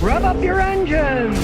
Rev up your engines!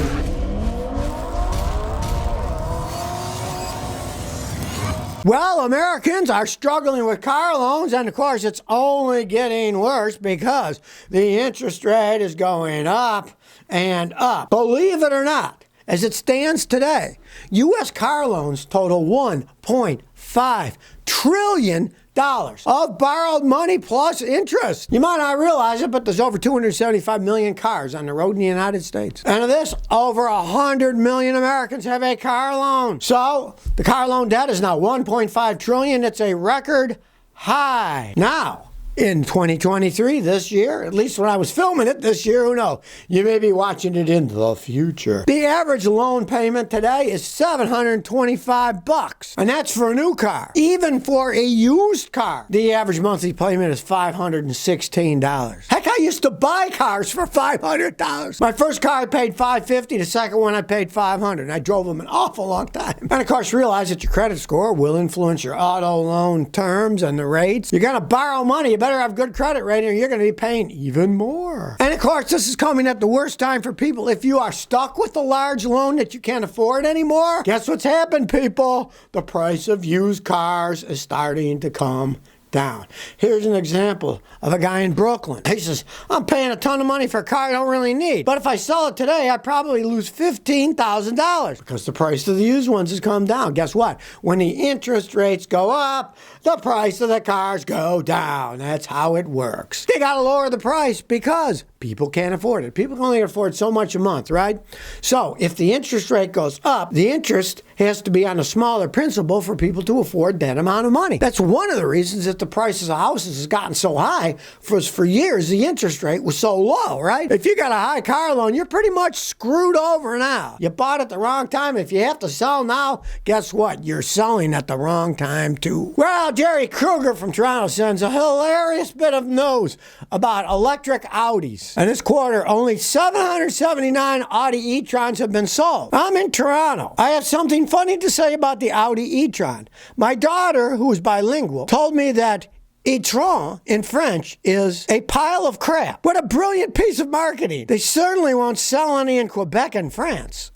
Well, Americans are struggling with car loans, and of course it's only getting worse because the interest rate is going up and up. Believe it or not, as it stands today, U.S. car loans total $1.5 trillion of borrowed money plus interest. You might not realize it, but there's over 275 million cars on the road in the United States. And of this, over 100 million Americans have a car loan. So the car loan debt is now $1.5 trillion. It's a record high. Now, in 2023, this year, at least when I was filming it this year, who knows? You may be watching it in the future. The average loan payment today is $725, and that's for a new car. Even for a used car, the average monthly payment is $516. Heck, I used to buy cars for $500. My first car I paid $550. The second one I paid $500. And I drove them an awful long time. And of course, realize that your credit score will influence your auto loan terms and the rates. You're going to borrow money. You better have good credit rating or you're going to be paying even more. And of course, this is coming at the worst time for people. If you are stuck with a large loan that you can't afford anymore, guess what's happened, people? The price of used cars is starting to come down. Here's an example of a guy in Brooklyn. He says, I'm paying a ton of money for a car I don't really need, but if I sell it today, I probably lose $15,000 because the price of the used ones has come down. Guess what? When the interest rates go up, the price of the cars go down. That's how it works. They got to lower the price because people can't afford it. People can only afford so much a month, right? So if the interest rate goes up, the interest has to be on a smaller principal for people to afford that amount of money. That's one of the reasons that the prices of houses has gotten so high. For years, the interest rate was so low, right? If you got a high car loan, you're pretty much screwed over now. You bought at the wrong time. If you have to sell now, guess what? You're selling at the wrong time too. Well, Jerry Kruger from Toronto sends a hilarious bit of news about electric Audis. And this quarter, only 779 Audi e-trons have been sold. I'm in Toronto. I have something funny to say about the Audi e-tron. My daughter, who is bilingual, told me that e-tron in French is a pile of crap. What a brilliant piece of marketing. They certainly won't sell any in Quebec and France.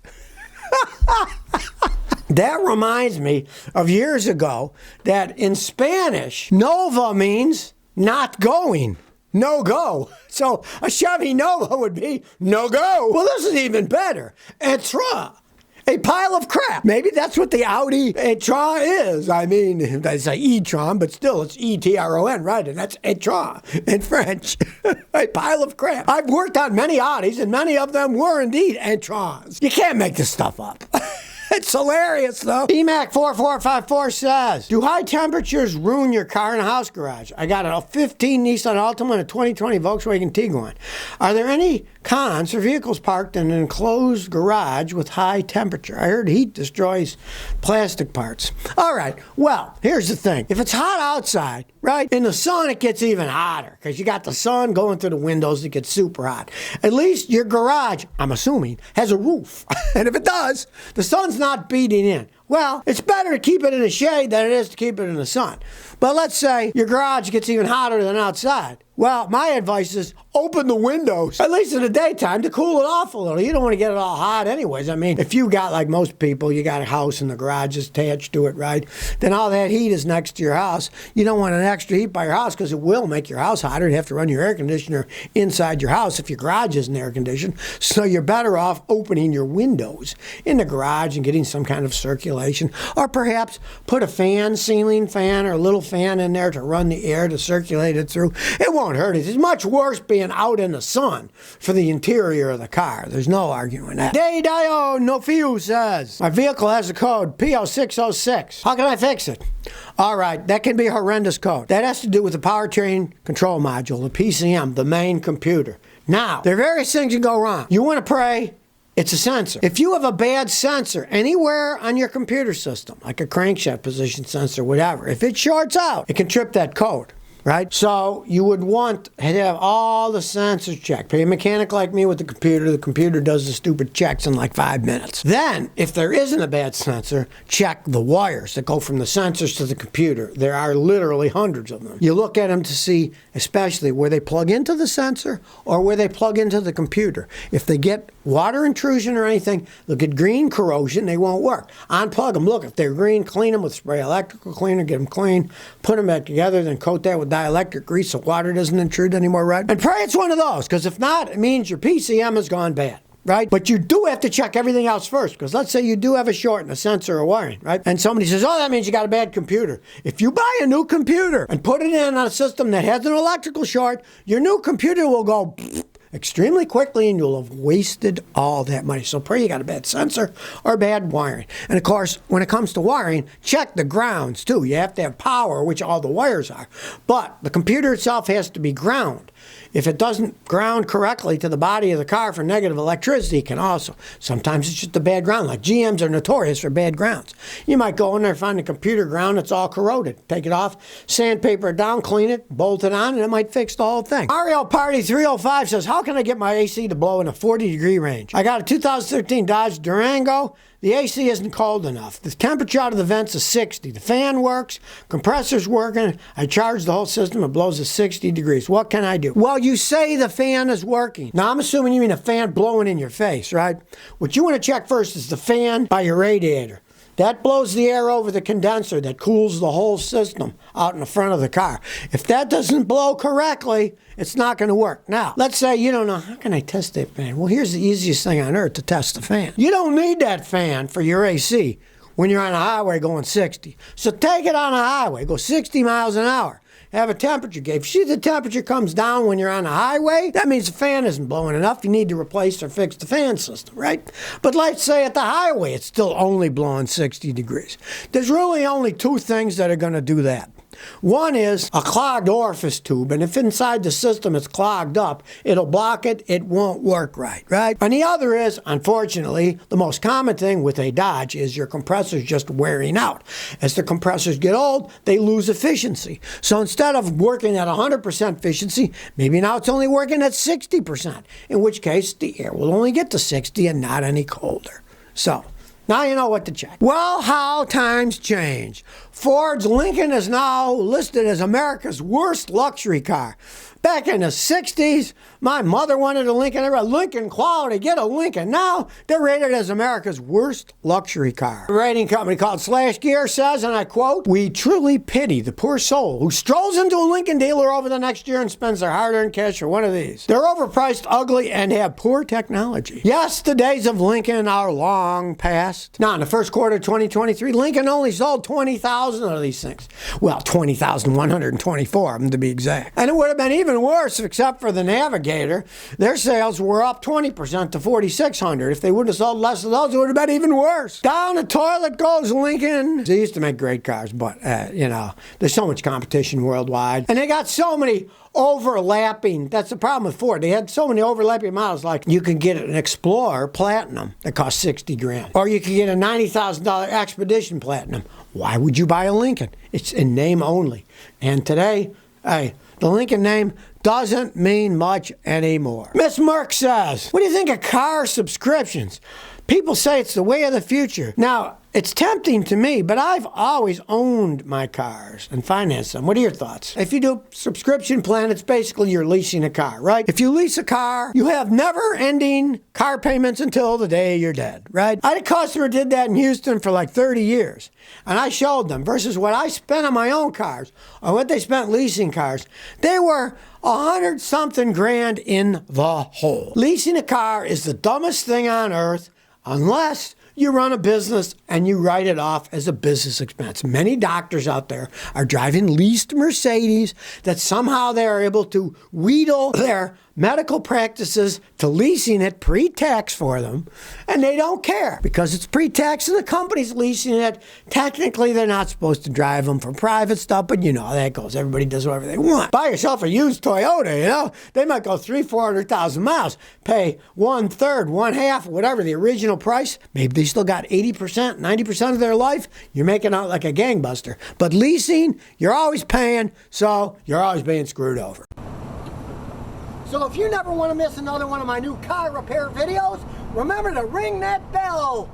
That reminds me of years ago that in Spanish, Nova means not going. No go. So a Chevy Nova would be no go. Well, this is even better. E-tron. A pile of crap. Maybe that's what the Audi e-tron is. I mean, they say e-tron, but still it's E-T-R-O-N, right? And that's e-tron in French. A pile of crap. I've worked on many Audis, and many of them were indeed e-trons. You can't make this stuff up. It's hilarious, though. EMAC4454 says, do high temperatures ruin your car in a house garage? I got a 15 Nissan Altima and a 2020 Volkswagen Tiguan. Are there any cons for vehicles parked in an enclosed garage with high temperature? I heard heat destroys plastic parts. All right, well, here's the thing. If it's hot outside, right, in the sun it gets even hotter because you got the sun going through the windows. It gets super hot. At least your garage, I'm assuming, has a roof. And if it does, the sun's not beating in. Well, it's better to keep it in the shade than it is to keep it in the sun. But let's say your garage gets even hotter than outside. Well, my advice is open the windows, at least in the daytime, to cool it off a little. You don't want to get it all hot anyways. I mean, if you got, like most people, you got a house and the garage is attached to it, right? Then all that heat is next to your house. You don't want an extra heat by your house because it will make your house hotter. You have to run your air conditioner inside your house if your garage isn't air conditioned. So you're better off opening your windows in the garage and getting some kind of circulation. Or perhaps put a fan, ceiling fan, or a little fan in there to run the air to circulate it through. It won't hurt it. It's much worse being out in the sun for the interior of the car. There's no arguing that. Day-Dio No Fiu says, my vehicle has a code P0606. How can I fix it? All right, that can be a horrendous code. That has to do with the powertrain control module, the PCM, the main computer. Now, there are various things that go wrong. You want to pray it's a sensor. If you have a bad sensor anywhere on your computer system, like a crankshaft position sensor, whatever, if it shorts out, it can trip that code. right? So you would want to have all the sensors checked. Pay a mechanic like me with the computer does the stupid checks in like 5 minutes. Then, if there isn't a bad sensor, check the wires that go from the sensors to the computer. There are literally hundreds of them. You look at them to see, especially where they plug into the sensor or where they plug into the computer. If they get water intrusion or anything, look at green corrosion, they won't work. Unplug them. Look, if they're green, clean them with spray electrical cleaner, get them clean, put them back together, then coat that with dielectric grease so water doesn't intrude anymore, right? And pray it's one of those, because if not, it means your PCM has gone bad. Right? But you do have to check everything else first, because let's say you do have a short in a sensor or wiring, right? And somebody says, oh, that means you got a bad computer. If you buy a new computer and put it in on a system that has an electrical short, your new computer will go extremely quickly and you'll have wasted all that money. So pray you got a bad sensor or bad wiring. And of course, when it comes to wiring, check the grounds too. You have to have power, which all the wires are. But the computer itself has to be ground. If it doesn't ground correctly to the body of the car for negative electricity, it can also. Sometimes it's just a bad ground. Like GMs are notorious for bad grounds. You might go in there and find a computer ground that's all corroded. Take it off, sandpaper it down, clean it, bolt it on, and it might fix the whole thing. Mario Party 305 says, how can I get my AC to blow in a 40-degree range? I got a 2013 Dodge Durango. The AC isn't cold enough. The temperature out of the vents is 60. The fan works, compressor's working. I charge the whole system, it blows at 60 degrees. What can I do? Well, you say the fan is working. Now, I'm assuming you mean a fan blowing in your face, right? What you want to check first is the fan by your radiator. That blows the air over the condenser that cools the whole system out in the front of the car. If that doesn't blow correctly, it's not going to work. Now, let's say you don't know, how can I test that fan? Well, here's the easiest thing on earth to test the fan. You don't need that fan for your AC when you're on a highway going 60. So take it on a highway, go 60 miles an hour. Have a temperature gauge. If you see the temperature comes down when you're on the highway, that means the fan isn't blowing enough. You need to replace or fix the fan system, right? But let's say at the highway, it's still only blowing 60 degrees. There's really only two things that are going to do that. One is a clogged orifice tube, and if inside the system it's clogged up, it'll block it, it won't work right? And the other is, unfortunately, the most common thing with a Dodge is your compressor's just wearing out. As the compressors get old, they lose efficiency. So instead of working at 100% efficiency, maybe now it's only working at 60%, in which case the air will only get to 60 and not any colder. So, now you know what to check. Well, how times change. Ford's Lincoln is now listed as America's worst luxury car. Back in the 60s, my mother wanted a Lincoln. I read Lincoln quality, get a Lincoln. Now, they're rated as America's worst luxury car. A rating company called Slash Gear says, and I quote, "We truly pity the poor soul who strolls into a Lincoln dealer over the next year and spends their hard-earned cash for one of these. They're overpriced, ugly, and have poor technology." Yes, the days of Lincoln are long past. Now, in the first quarter of 2023, Lincoln only sold 20,000 of these things. Well, 20,124 of them to be exact. And it would have been even worse, except for the Navigator. Their sales were up 20% to 4,600. If they would have sold less of those, it would have been even worse. Down the toilet goes Lincoln. They used to make great cars, but, there's so much competition worldwide. And they got so many overlapping. That's the problem with Ford. They had so many overlapping models. Like you can get an Explorer Platinum that costs $60,000, or you can get a $90,000 Expedition Platinum. Why would you buy a Lincoln? It's in name only. And today, the Lincoln name doesn't mean much anymore. Miss Merck says, what do you think of car subscriptions? People say it's the way of the future. Now, it's tempting to me, but I've always owned my cars and financed them. What are your thoughts? If you do a subscription plan, it's basically you're leasing a car, right? If you lease a car, you have never-ending car payments until the day you're dead, right? I had a customer did that in Houston for like 30 years, and I showed them versus what I spent on my own cars or what they spent leasing cars. They were $100-something grand in the hole. Leasing a car is the dumbest thing on earth unless you run a business and you write it off as a business expense. Many doctors out there are driving leased Mercedes that somehow they are able to wheedle their medical practices to leasing it pre-tax for them, and they don't care because it's pre-tax and the company's leasing it. Technically, they're not supposed to drive them for private stuff, but you know how that goes. Everybody does whatever they want. Buy yourself a used Toyota, you know? They might go 300,000-400,000 miles, pay 1/3, 1/2, whatever the original price. Maybe they still got 80%, 90% of their life. You're making out like a gangbuster. But leasing, you're always paying, so you're always being screwed over. So if you never want to miss another one of my new car repair videos, remember to ring that bell.